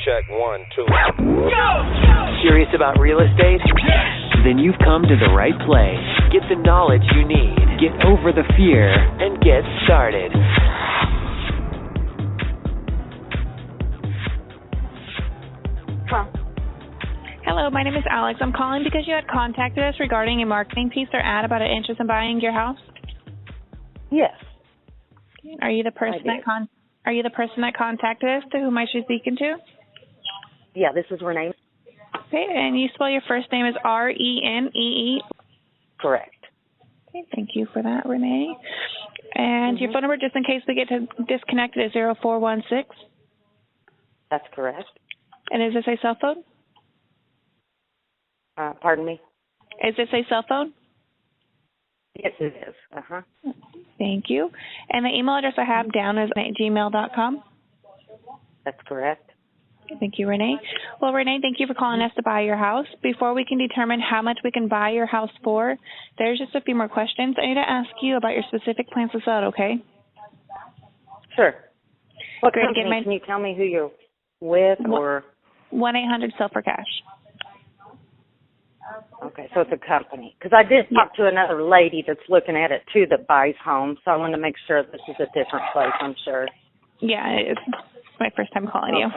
Check 1, 2. Go! Curious about real estate? Yes! Then you've come to the right place. Get the knowledge you need. Get over the fear and get started. Hello, my name is Alex. I'm calling because you had contacted us regarding a marketing piece or ad about an interest in buying your house. Yes. Are you the person that contacted us? To whom I should be speaking to? Yeah, this is Renee. Okay, and you spell your first name as Renee. Correct. Okay, thank you for that, Renee. And your phone number, just in case we get disconnected, is 0416. That's correct. And is this a cell phone? Pardon me? Is this a cell phone? Yes, it is. Uh-huh. Thank you. And the email address I have down is gmail.com. That's correct. Thank you, Renee. Well, Renee, thank you for calling us to buy your house. Before we can determine how much we can buy your house for, there's just a few more questions I need to ask you about your specific plans to sell it, okay? Sure. What Great. company? Can you tell me who you're with or? 1-800-SELL-FOR-CASH. Okay, so it's a company. Because I did talk to another lady that's looking at it, too, that buys homes, so I want to make sure this is a different place, I'm sure. Yeah, it's my first time calling you.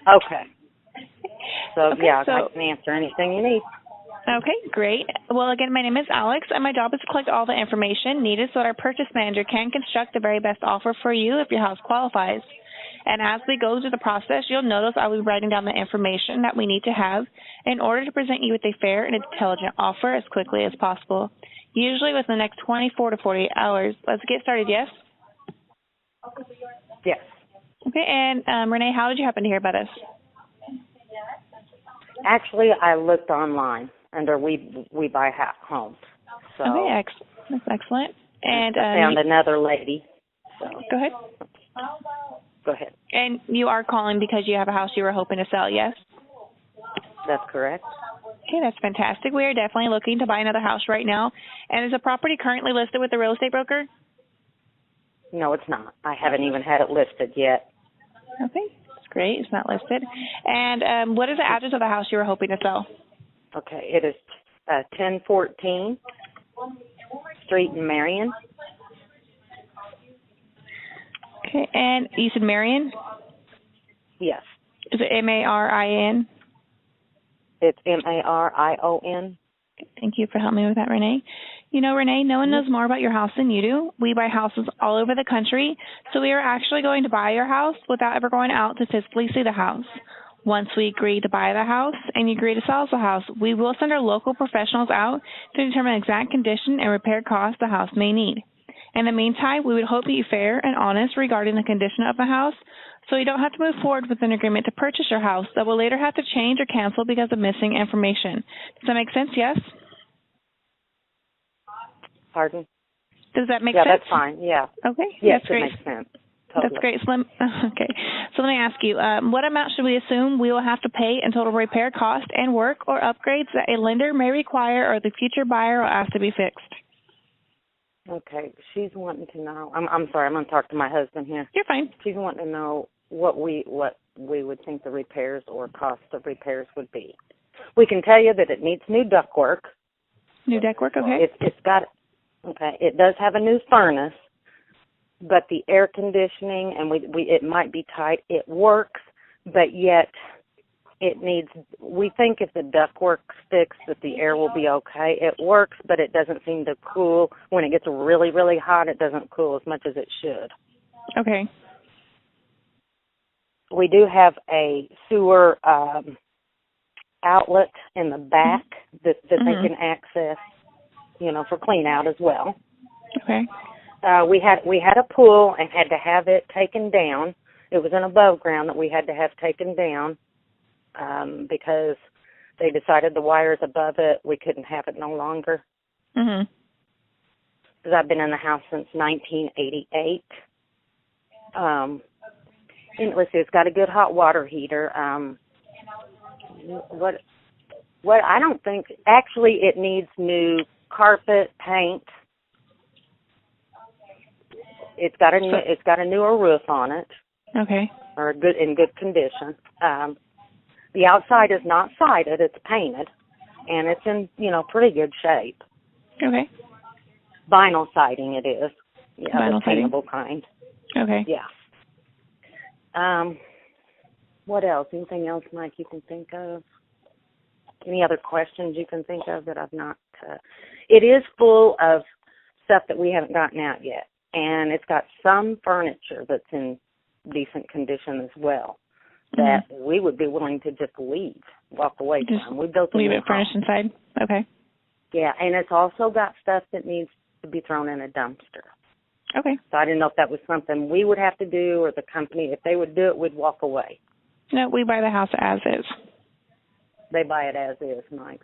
Okay. So, Okay, I can answer anything you need. Okay, great. Well, again, my name is Alex, and my job is to collect all the information needed so that our purchase manager can construct the very best offer for you if your house qualifies. And as we go through the process, you'll notice I'll be writing down the information that we need to have in order to present you with a fair and intelligent offer as quickly as possible, usually within the next 24 to 48 hours. Let's get started, yes? Yes. Okay, and Renee, how did you happen to hear about us? Actually, I looked online under We Buy Homes. So Okay, that's excellent. And I found another lady. So. Go ahead. Go ahead. And you are calling because you have a house you were hoping to sell, yes? That's correct. Okay, that's fantastic. We are definitely looking to buy another house right now. And is the property currently listed with the real estate broker? No, it's not. I haven't even had it listed yet. Okay, that's great. It's not listed. And what is the address of the house you were hoping to sell? Okay, it is 1014 Street in Marion. Okay, and you said Marion? Yes. Is it M-A-R-I-N? It's M-A-R-I-O-N. Thank you for helping me with that, Renee. You know, Renee, no one knows more about your house than you do. We buy houses all over the country, so we are actually going to buy your house without ever going out to physically see the house. Once we agree to buy the house and you agree to sell the house, we will send our local professionals out to determine exact condition and repair costs the house may need. In the meantime, we would hope that you're fair and honest regarding the condition of the house, so you don't have to move forward with an agreement to purchase your house that will later have to change or cancel because of missing information. Does that make sense, yes? Pardon? Does that make sense? Yeah, that's fine, yeah. Okay, yes, that's great. It makes sense. Totally. That's great. So let me ask you, what amount should we assume we will have to pay in total repair cost and work or upgrades that a lender may require or the future buyer will ask to be fixed? Okay, she's wanting to know. I'm sorry, I'm going to talk to my husband here. You're fine. She's wanting to know what we would think the repairs or cost of repairs would be. We can tell you that it needs new ductwork. New ductwork, okay. It does have a new furnace, but the air conditioning and it might be tight. It works, but yet it needs. We think if the ductwork sticks, that the air will be okay. It works, but it doesn't seem to cool. When it gets really, really hot, it doesn't cool as much as it should. Okay. We do have a sewer outlet in the back that they can access, for clean out as well. Okay. We had a pool and had to have it taken down. It was an above ground that we had to have taken down because they decided the wires above it, we couldn't have it no longer. Mhm. Because I've been in the house since 1988. And let's see, it's got a good hot water heater. What I don't think, actually it needs new carpet, paint. It's got a newer roof on it. Okay. or in good condition. The outside is not sided; it's painted, and it's in pretty good shape. Okay. Vinyl siding it is. Yeah, vinyl the paintable kind. Okay. Yeah. What else? Anything else, Mike, you can think of? Any other questions you can think of that I've not? It is full of stuff that we haven't gotten out yet, and it's got some furniture that's in decent condition as well that we would be willing to just walk away from. We built a leave new it furnished home. inside. Okay. Yeah, and it's also got stuff that needs to be thrown in a dumpster. Okay. So I didn't know if that was something we would have to do or the company. If they would do it, we'd walk away. No, we buy the house as is. They buy it as is, Mike.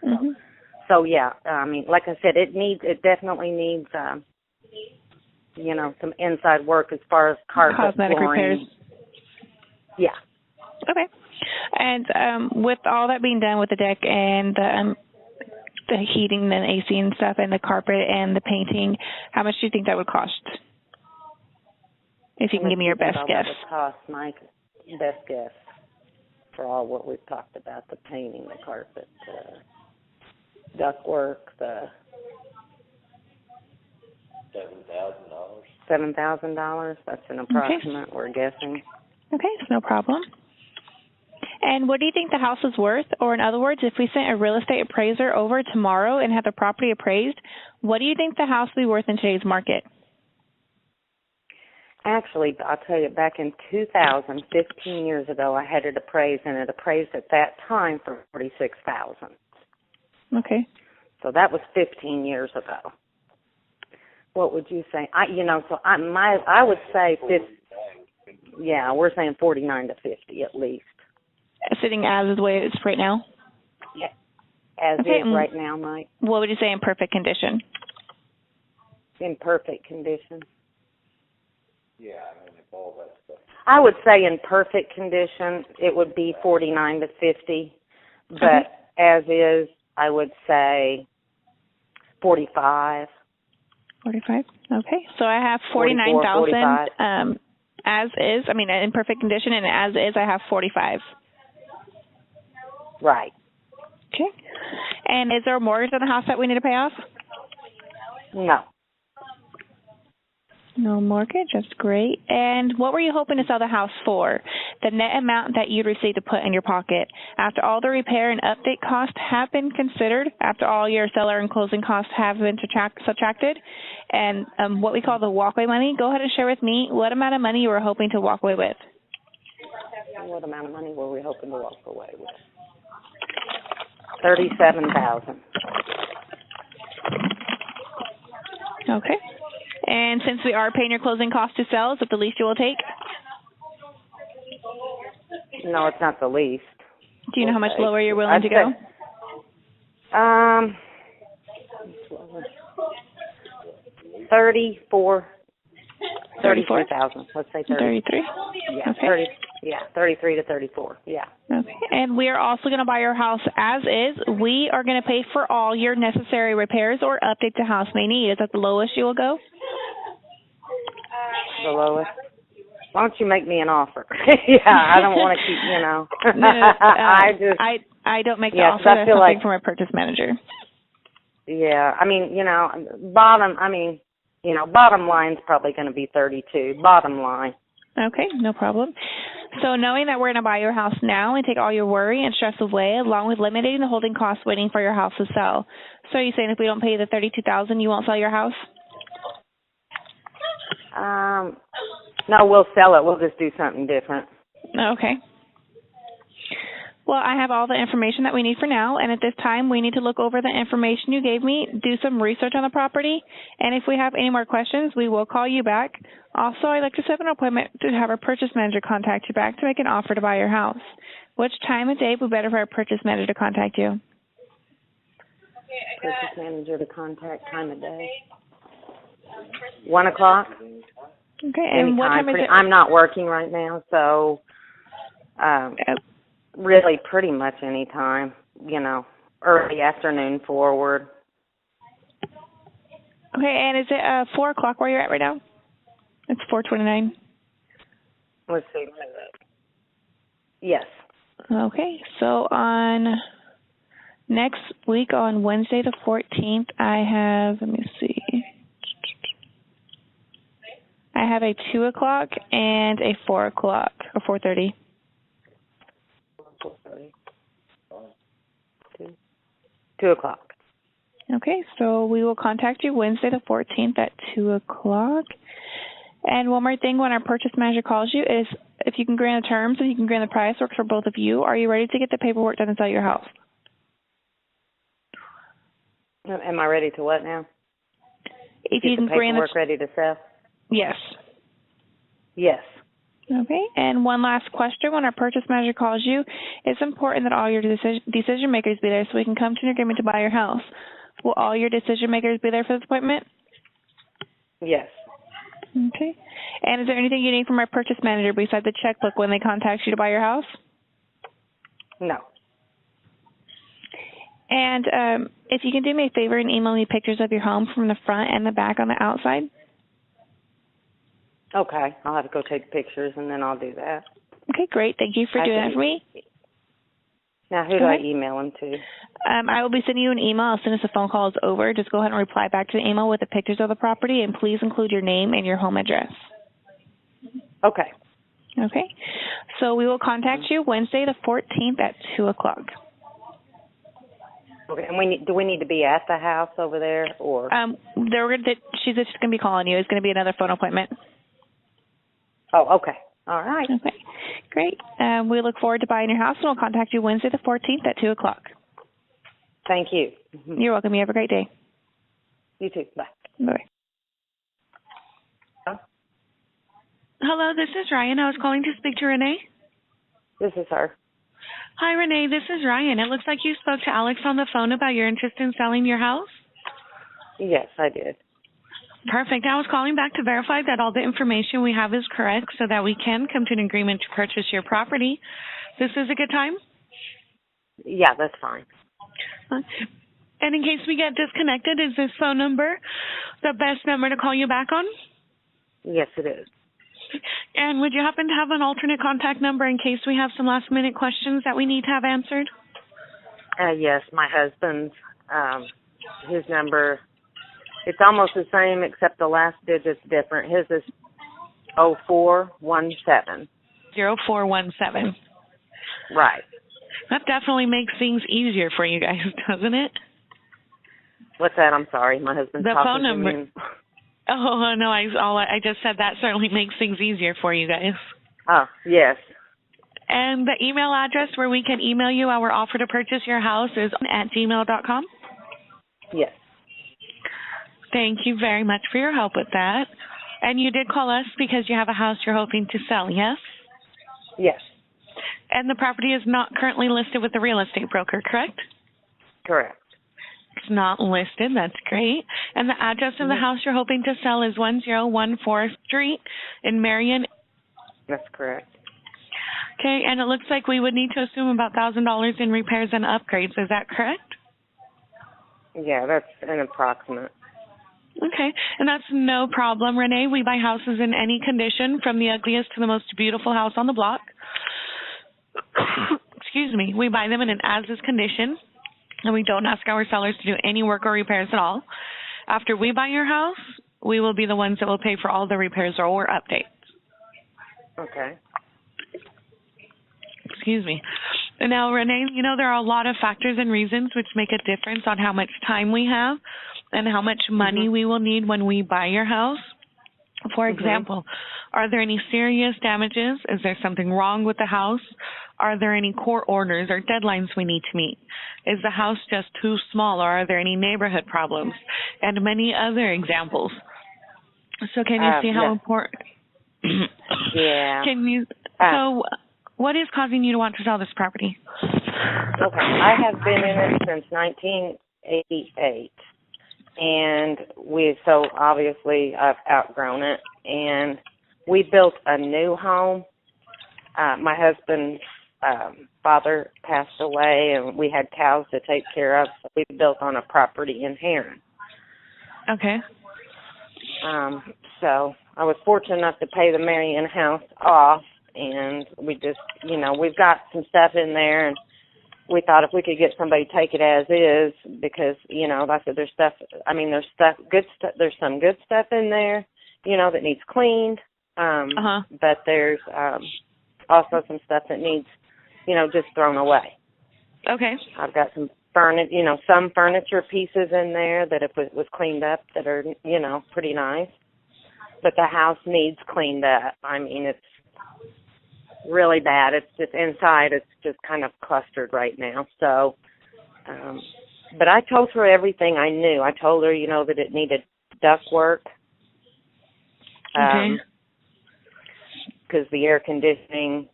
So yeah, I mean, like I said, it definitely needs, some inside work as far as carpet, cosmetic flooring. repairs. Yeah. Okay. And with all that being done with the deck and the heating and AC and stuff and the carpet and the painting, how much do you think that would cost? If you can give me your best guess. That would cost, Mike, best guess for all what we've talked about, the painting, the carpet, the ductwork, the $7,000. That's an approximate, we're guessing. Okay, no problem. And what do you think the house is worth? Or in other words, if we sent a real estate appraiser over tomorrow and had the property appraised, what do you think the house would be worth in today's market? Actually, I'll tell you, back in 2000, 15 years ago, I had it appraised, and it appraised at that time for $46,000. Okay. So that was 15 years ago. What would you say? I would say 50. Yeah, we're saying 49 to 50 at least. Sitting as the way it is right now? Yeah, as is right now, Mike. What would you say in perfect condition? In perfect condition. Yeah, I mean, if all that stuff. I would say in perfect condition, it would be 49 to 50. But as is, I would say 45. 45. Okay. So I have 49,000 as is. I mean, in perfect condition, and as is, I have 45. Right. Okay. And is there a mortgage on the house that we need to pay off? No. No mortgage. That's great. And what were you hoping to sell the house for? The net amount that you'd receive to put in your pocket. After all the repair and update costs have been considered, after all your seller and closing costs have been subtracted, and what we call the walkaway money, go ahead and share with me what amount of money you were hoping to walk away with. What amount of money were we hoping to walk away with? $37,000. Okay. And since we are paying your closing costs to sell, is it the least you will take? No, it's not the least. Do you know how much lower you're willing to go? 33,000. Let's say 30. 33? Yeah, okay. 30. Yeah, 33 to 34. Yeah. Okay. And we are also going to buy your house as is. We are going to pay for all your necessary repairs or updates the house may need. Is that the lowest you will go? The lowest. Why don't you make me an offer? Yeah, I don't want to keep, No, I don't make the offer. That's something from our purchase manager. Yeah, I mean, bottom line's probably going to be 32. Bottom line. Okay, no problem. So knowing that we're going to buy your house now and take all your worry and stress away, along with eliminating the holding costs waiting for your house to sell. So are you saying if we don't pay the $32,000, you won't sell your house? No, we'll sell it. We'll just do something different. Okay. Well, I have all the information that we need for now, and at this time, we need to look over the information you gave me, do some research on the property, and if we have any more questions, we will call you back. Also, I'd like to set an appointment to have our purchase manager contact you back to make an offer to buy your house. Which time of day would be better for our purchase manager to contact you? Purchase manager to contact time of day. 1 o'clock. Okay, and anytime. What time is it? I'm not working right now, so really pretty much any time, early afternoon forward. Okay, and is it 4 o'clock where you're at right now? It's 4:29. Let's see. Yes. Okay, so on next week on Wednesday the 14th, I have, let me see, I have a 2 o'clock and a 4 o'clock, or 4:30. 2 o'clock. Okay, so we will contact you Wednesday the 14th at 2 o'clock. And one more thing, when our purchase manager calls you, is if you can grant the terms and you can grant the price, works for both of you. Are you ready to get the paperwork done and sell your house? Am I ready to what now? If Get you can the grant paperwork ready to sell? Yes. Yes. Okay, and one last question. When our purchase manager calls you, it's important that all your decision makers be there so we can come to an agreement to buy your house. Will all your decision makers be there for this appointment? Yes. Okay. And is there anything you need from our purchase manager besides the checkbook when they contact you to buy your house? No. And if you can do me a favor and email me pictures of your home from the front and the back on the outside. Okay. I'll have to go take pictures, and then I'll do that. Okay, great. Thank you for doing that for me. Now, who do I email them to? I will be sending you an email as soon as the phone call is over. Just go ahead and reply back to the email with the pictures of the property, and please include your name and your home address. Okay. Okay. So we will contact you Wednesday the 14th at 2 o'clock. Okay. And do we need to be at the house over there, or? She's just going to be calling you. It's going to be another phone appointment. Oh, okay. All right. Okay. Great. We look forward to buying your house, and we'll contact you Wednesday the 14th at 2 o'clock. Thank you. You're welcome. You have a great day. You too. Bye. Bye. Huh? Hello, this is Ryan. I was calling to speak to Renee. This is her. Hi, Renee. This is Ryan. It looks like you spoke to Alex on the phone about your interest in selling your house. Yes, I did. Perfect. I was calling back to verify that all the information we have is correct so that we can come to an agreement to purchase your property. This is a good time? Yeah, that's fine. And in case we get disconnected, is this phone number the best number to call you back on? Yes, it is. And would you happen to have an alternate contact number in case we have some last-minute questions that we need to have answered? Yes, my husband's, his number, it's almost the same except the last digit's different. His is 0417. 0417. Right. That definitely makes things easier for you guys, doesn't it? What's that? I'm sorry. My husband's the talking phone number. to me. Oh, no, I just said that certainly makes things easier for you guys. Oh, yes. And the email address where we can email you our offer to purchase your house is at gmail.com? Yes. Thank you very much for your help with that. And you did call us because you have a house you're hoping to sell, yes? Yes. And the property is not currently listed with the real estate broker, correct? Correct. It's not listed. That's great. And the address of the house you're hoping to sell is 1014 Street in Marion. That's correct. Okay, and it looks like we would need to assume about $1,000 in repairs and upgrades. Is that correct? Yeah, that's an approximate. Okay, and that's no problem, Renee. We buy houses in any condition, from the ugliest to the most beautiful house on the block. Excuse me. We buy them in an as-is condition, and we don't ask our sellers to do any work or repairs at all. After we buy your house, we will be the ones that will pay for all the repairs or updates. Okay. Excuse me. Now, Renee, you know there are a lot of factors and reasons which make a difference on how much time we have and how much money we will need when we buy your house. For example, are there any serious damages? Is there something wrong with the house? Are there any court orders or deadlines we need to meet? Is the house just too small, or are there any neighborhood problems? And many other exampals. So can you see how important? Yeah. Can you? So what is causing you to want to sell this property? Okay. I have been in it since 1988. And so obviously I've outgrown it. And we built a new home. My husband's father passed away, and we had cows to take care of. So we built on a property in Heron. Okay. So I was fortunate enough to pay the Marion house off and we just, we've got some stuff in there, and we thought if we could get somebody to take it as is, because, like I said, there's some good stuff in there, that needs cleaned, but there's also some stuff that needs, just thrown away. Okay. I've got some some furniture pieces in there that if it was cleaned up that are, pretty nice, but the house needs cleaned up. I mean, it's really bad. It's just inside. It's just kind of clustered right now. So, but I told her everything I knew. I told her, that it needed ductwork. Because the air conditioning,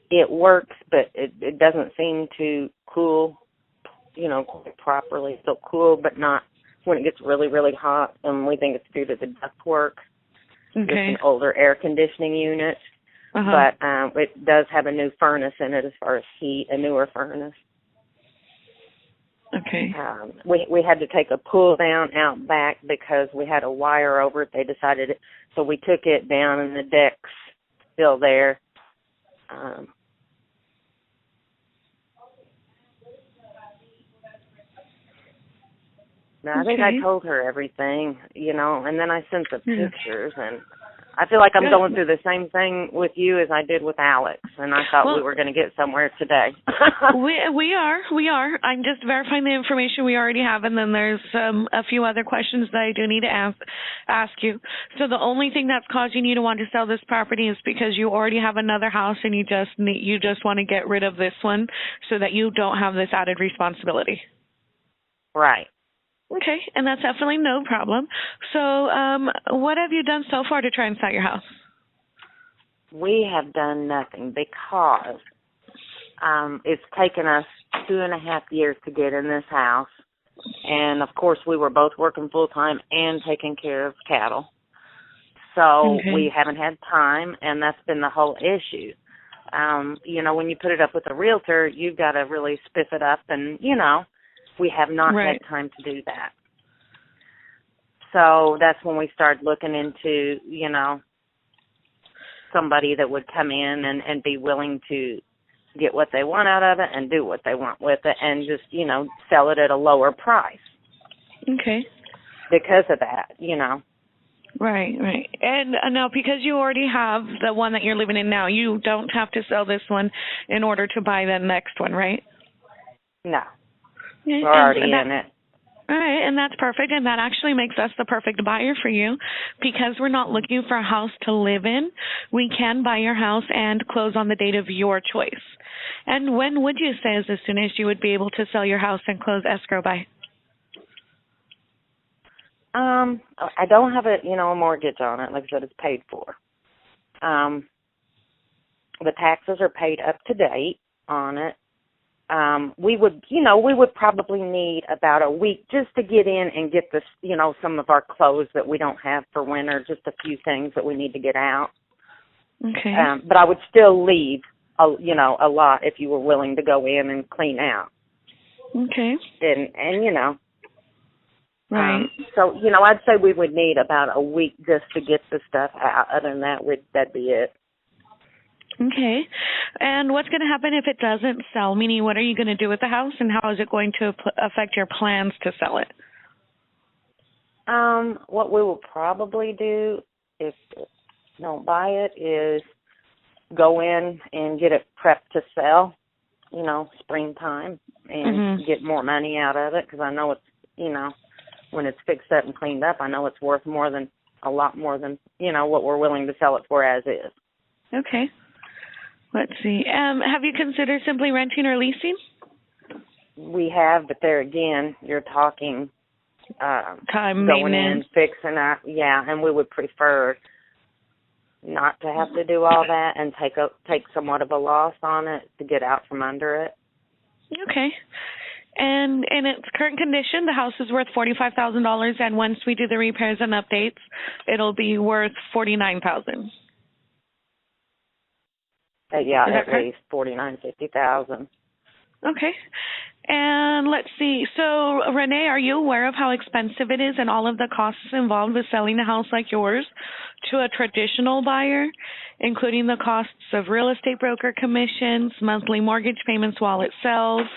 it works, but it doesn't seem to cool, quite properly. Still cool, but not when it gets really, really hot. And we think it's due to the ductwork. Okay. It's an older air conditioning unit. But it does have a new furnace in it as far as heat, a newer furnace. Okay. We had to take a pull down out back because we had a wire over it. They decided it, so we took it down, and the deck's still there. I think I told her everything, and then I sent the pictures, and I feel like I'm going through the same thing with you as I did with Alex, and I thought we were going to get somewhere today. we are. I'm just verifying the information we already have, and then there's a few other questions that I do need to ask you. So the only thing that's causing you to want to sell this property is because you already have another house, and you just want to get rid of this one so that you don't have this added responsibility. Right. Okay, and that's definitely no problem. So what have you done so far to try and sell your house? We have done nothing because it's taken us 2.5 years to get in this house. And, of course, we were both working full-time and taking care of cattle. So we haven't had time, and that's been the whole issue. When you put it up with a realtor, you've got to really spiff it up and, we have not had time to do that. So that's when we started looking into, somebody that would come in and be willing to get what they want out of it and do what they want with it and just, sell it at a lower price. Okay. Because of that, Right. And now, because you already have the one that you're living in now, you don't have to sell this one in order to buy the next one, right? No. We're already in it. All right, and that's perfect, and that actually makes us the perfect buyer for you because we're not looking for a house to live in. We can buy your house and close on the date of your choice. And when would you say is as soon as you would be able to sell your house and close escrow by? I don't have a mortgage on it. Like I said, it's paid for. The taxes are paid up to date on it. We would probably need about a week just to get in and get this, some of our clothes that we don't have for winter, just a few things that we need to get out. Okay. But I would still leave, a lot if you were willing to go in and clean out. Okay. And Right. So, I'd say we would need about a week just to get the stuff out. Other than that, that'd be it. Okay. And what's going to happen if it doesn't sell? Meaning, what are you going to do with the house, and how is it going to affect your plans to sell it? What we will probably do if we don't buy it is go in and get it prepped to sell, springtime, and get more money out of it because I know it's, when it's fixed up and cleaned up, I know it's worth a lot more than, what we're willing to sell it for as is. Okay. Let's see. Have you considered simply renting or leasing? We have, but there again, you're talking time, going maintenance, in, fixing up. Yeah, and we would prefer not to have to do all that and take somewhat of a loss on it to get out from under it. Okay. And in its current condition, the house is worth $45,000, and once we do the repairs and updates, it'll be worth $49,000. Yeah, at least $49,000, $50,000. Okay. And let's see. So, Renee, are you aware of how expensive it is and all of the costs involved with selling a house like yours to a traditional buyer, including the costs of real estate broker commissions, monthly mortgage payments while it sells,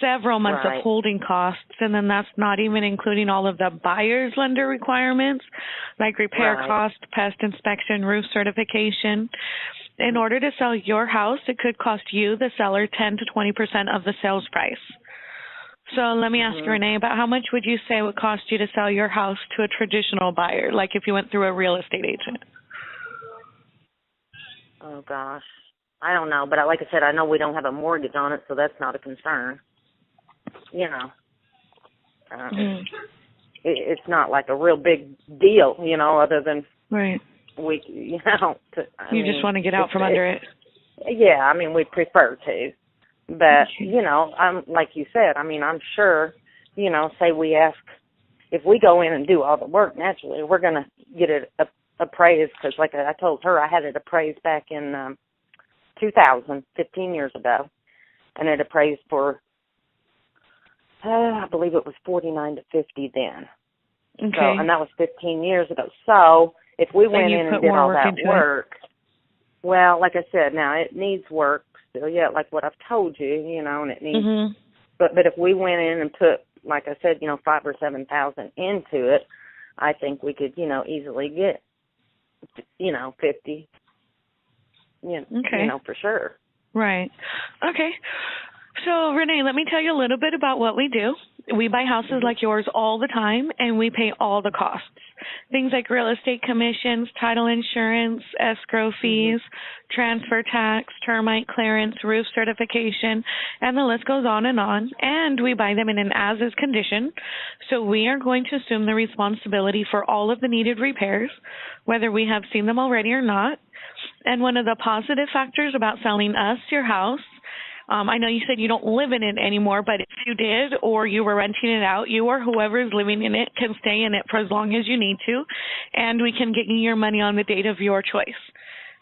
several months of holding costs, and then that's not even including all of the buyer's lender requirements like repair cost, pest inspection, roof certification. In order to sell your house, it could cost you, the seller, 10 to 20% of the sales price. So let me ask you, Renee, about how much would you say it would cost you to sell your house to a traditional buyer, like if you went through a real estate agent? Oh, gosh. I don't know. But like I said, I know we don't have a mortgage on it, so that's not a concern. You know. It's not like a real big deal, you know, other than we, you know. You just want to get out from under it. Yeah, I mean, we prefer to. But, you know, like you said, I mean, I'm sure, you know, say we ask, if we go in and do all the work, naturally, we're going to get it appraised, because like I told her, I had it appraised back in 2000, 15 years ago, and it appraised for, I believe it was 49 to 50 then. Okay. So, and that was 15 years ago. So if we went in and did all that work, well, like I said, now it needs work still, like what I've told you, you know, and it needs, but if we went in and put, like I said, you know, 5,000 or 7,000 into it, I think we could, you know, easily get, you know, 50, you know, for sure. Right. Okay. So, Renee, let me tell you a little bit about what we do. We buy houses like yours all the time, and we pay all the costs. Things like real estate commissions, title insurance, escrow fees, transfer tax, termite clearance, roof certification, and the list goes on. And we buy them in an as-is condition. So we are going to assume the responsibility for all of the needed repairs, whether we have seen them already or not. And one of the positive factors about selling us your house, I know you said you don't live in it anymore, but if you did or you were renting it out, you or whoever is living in it can stay in it for as long as you need to, and we can get you your money on the date of your choice.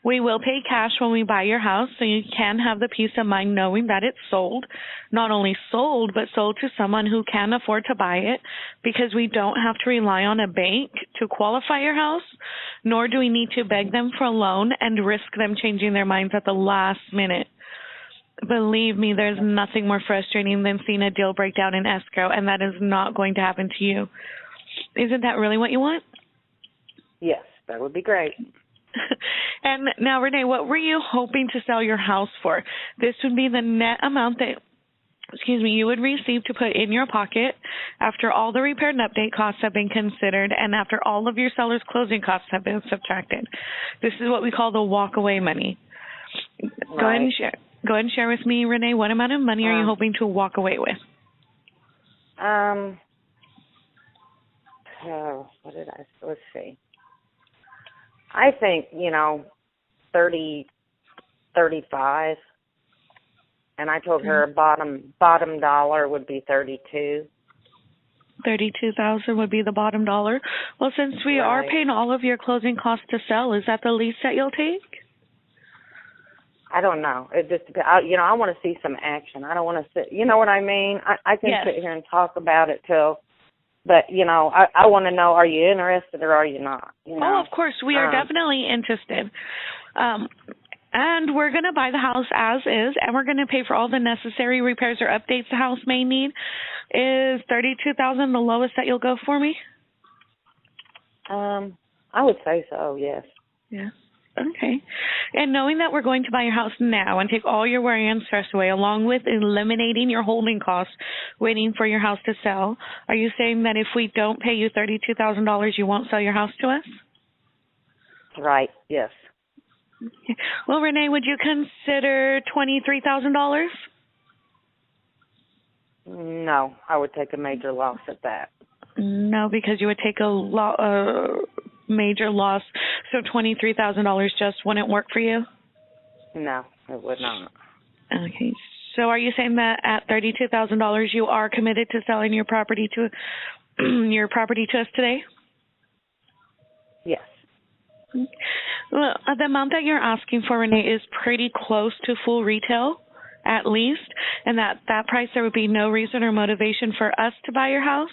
We will pay cash when we buy your house, so you can have the peace of mind knowing that it's sold. Not only sold, but sold to someone who can afford to buy it, because we don't have to rely on a bank to qualify your house, nor do we need to beg them for a loan and risk them changing their minds at the last minute. Believe me, there's nothing more frustrating than seeing a deal break down in escrow, and that is not going to happen to you. Isn't that really what you want? Yes, that would be great. And now, Renee, what were you hoping to sell your house for? This would be the net amount that, you would receive to put in your pocket after all the repair and update costs have been considered and after all of your seller's closing costs have been subtracted. This is what we call the walkaway money. Go ahead and share. Go ahead and share with me, Renee, what amount of money are you hoping to walk away with? Let's see. I think, 30, 35. And I told her bottom dollar would be 32. 32,000 would be the bottom dollar. Well, since we are paying all of your closing costs to sell, is that the least that you'll take? I don't know. It just, I want to see some action. I don't want to sit, you know what I mean? I can sit here and talk about it but, I want to know, are you interested or are you not? Oh, of course. We are definitely interested. And we're going to buy the house as is, and we're going to pay for all the necessary repairs or updates the house may need. Is $32,000 the lowest that you'll go for me? I would say so, yes. Yeah. Okay. And knowing that we're going to buy your house now and take all your worry and stress away, along with eliminating your holding costs waiting for your house to sell, are you saying that if we don't pay you $32,000, you won't sell your house to us? Right, yes. Okay. Well, Renee, would you consider $23,000? No, I would take a major loss at that. No, because you would take a major loss, so $23,000 just wouldn't work for you? No, it would not. Okay. So are you saying that at $32,000 you are committed to selling your property to us today? Yes. Well, the amount that you're asking for, Renee, is pretty close to full retail at least, and that price there would be no reason or motivation for us to buy your house.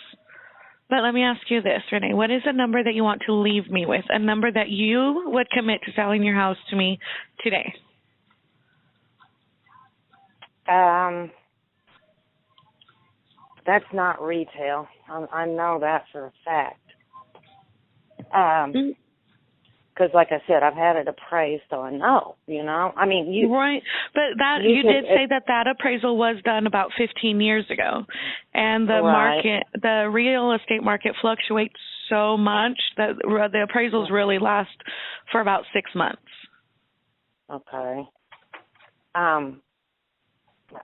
But let me ask you this, Renee. What is a number that you want to leave me with? A number that you would commit to selling your house to me today? That's not retail. I know that for a fact. Because, like I said, I've had it appraised, so I know, I mean, you... Right, but you did say that appraisal was done about 15 years ago. And the market, the real estate market fluctuates so much that the appraisals really last for about 6 months. Okay.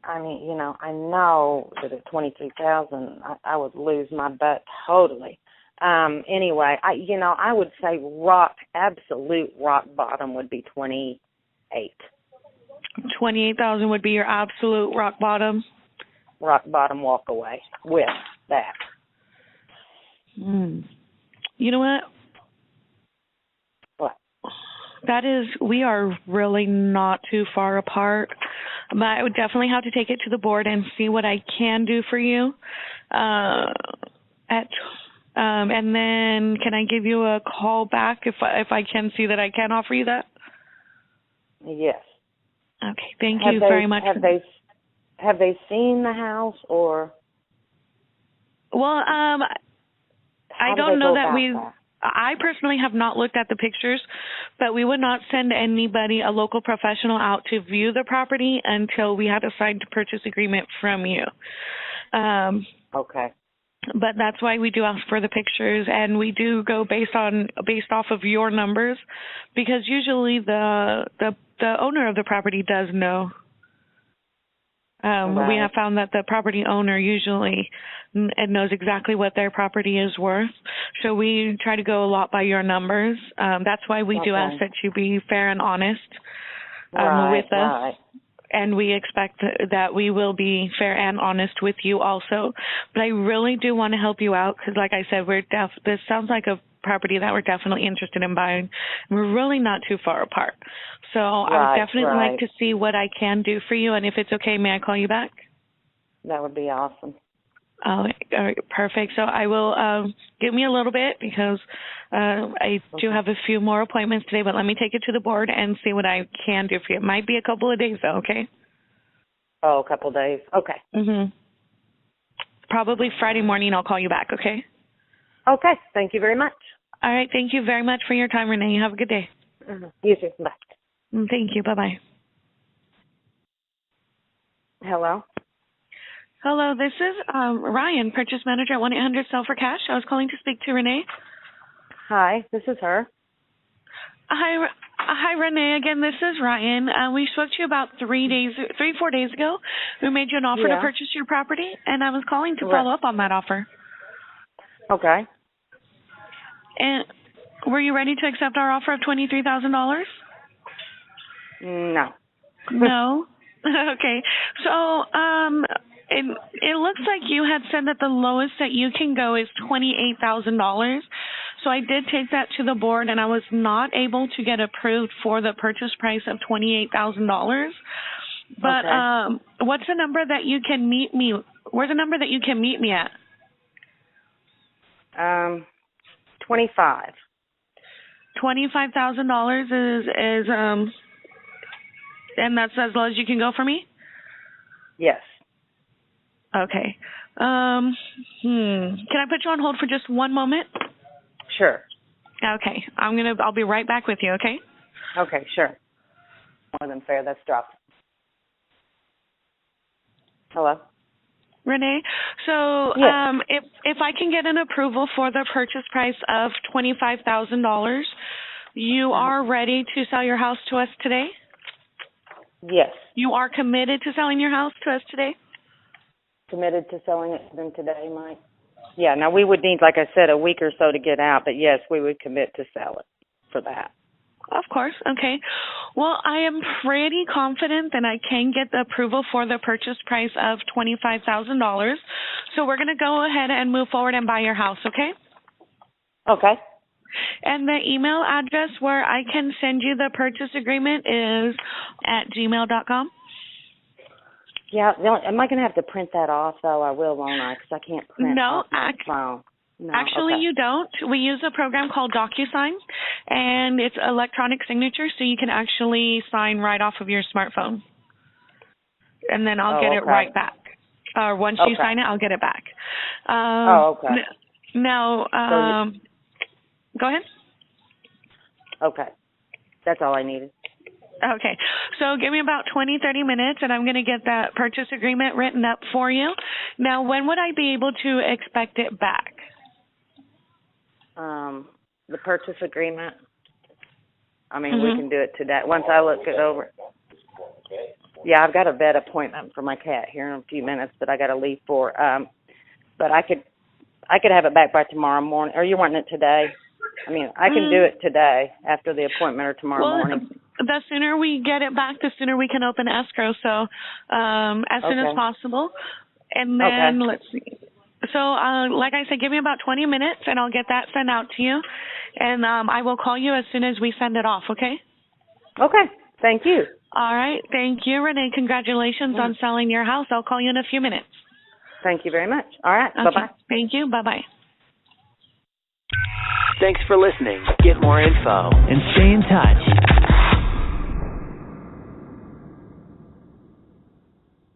I mean, I know that at $23,000, I would lose my butt totally. Anyway, I would say absolute rock bottom would be 28. 28,000 would be your absolute rock bottom. Rock bottom walk away with that. You know what? What? We are really not too far apart. But I would definitely have to take it to the board and see what I can do for you. And then can I give you a call back if I can see that I can offer you that? Yes. Okay. Thank you very much. Have they seen the house or? Well, I don't know that I personally have not looked at the pictures, but we would not send anybody, a local professional, out to view the property until we had a signed purchase agreement from you. Okay. But that's why we do ask for the pictures, and we do go based off of your numbers, because usually the owner of the property does know. We have found that the property owner usually knows exactly what their property is worth. So we try to go a lot by your numbers. That's why we do ask that you be fair and honest with us. And we expect that we will be fair and honest with you also. But I really do want to help you out because, like I said, this sounds like a property that we're definitely interested in buying. We're really not too far apart. So I would definitely like to see what I can do for you. And if it's okay, may I call you back? That would be awesome. All right, perfect. So I will give me a little bit because I do have a few more appointments today, but let me take it to the board and see what I can do for you. It might be a couple of days, though, okay? Oh, a couple of days. Okay. Probably Friday morning I'll call you back, okay? Okay. Thank you very much. All right. Thank you very much for your time, Renee. You have a good day. You too. Bye. Thank you. Bye-bye. Hello? Hello, this is Ryan, purchase manager at 1-800-SELL-FOR-CASH. I was calling to speak to Renee. Hi, this is her. Hi, Renee. Again, this is Ryan. We spoke to you about 4 days ago. We made you an offer to purchase your property, and I was calling to follow up on that offer. Okay. And were you ready to accept our offer of $23,000? No. No? Okay. So, it looks like you had said that the lowest that you can go is $28,000. So I did take that to the board, and I was not able to get approved for the purchase price of $28,000. But what's the number that you can meet me? Where's the number that you can meet me at? 25. $25,000 is and that's as low as you can go for me? Yes. Okay. Can I put you on hold for just one moment? Sure. Okay. I'll be right back with you, okay? Okay, sure. More than fair, that's dropped. Hello? Renee, so yes. if I can get an approval for the purchase price of $25,000, you are ready to sell your house to us today? Yes. You are committed to selling your house to us today? Committed to selling it to them today, Mike? Yeah, now we would need, like I said, a week or so to get out, but yes, we would commit to sell it for that. Of course, okay. Well, I am pretty confident that I can get the approval for the purchase price of $25,000. So we're going to go ahead and move forward and buy your house, okay? Okay. And the email address where I can send you the purchase agreement is at gmail.com? Yeah, am I going to have to print that off, though? I will, won't I? Because I can't print off my phone. No, actually, okay. you don't. We use a program called DocuSign, and it's electronic signature, so you can actually sign right off of your smartphone. And then I'll get it right back. Once you sign it, I'll get it back. Okay. Now, go ahead. Okay. That's all I needed. Okay. So give me about 20, 30 minutes, and I'm going to get that purchase agreement written up for you. Now, when would I be able to expect it back? The purchase agreement, I mean, we can do it today. Once I look it over. Yeah, I've got a vet appointment for my cat here in a few minutes that I got to leave for. But I could have it back by tomorrow morning. Are you wanting it today? I mean, I can do it today after the appointment or tomorrow morning. The sooner we get it back, the sooner we can open escrow. So as soon as possible. And then let's see. So like I said, give me about 20 minutes, and I'll get that sent out to you. And I will call you as soon as we send it off, okay? Okay. Thank you. All right. Thank you, Renee. Congratulations on selling your house. I'll call you in a few minutes. Thank you very much. All right. Okay. Bye-bye. Thank you. Bye-bye. Thanks for listening. Get more info and stay in touch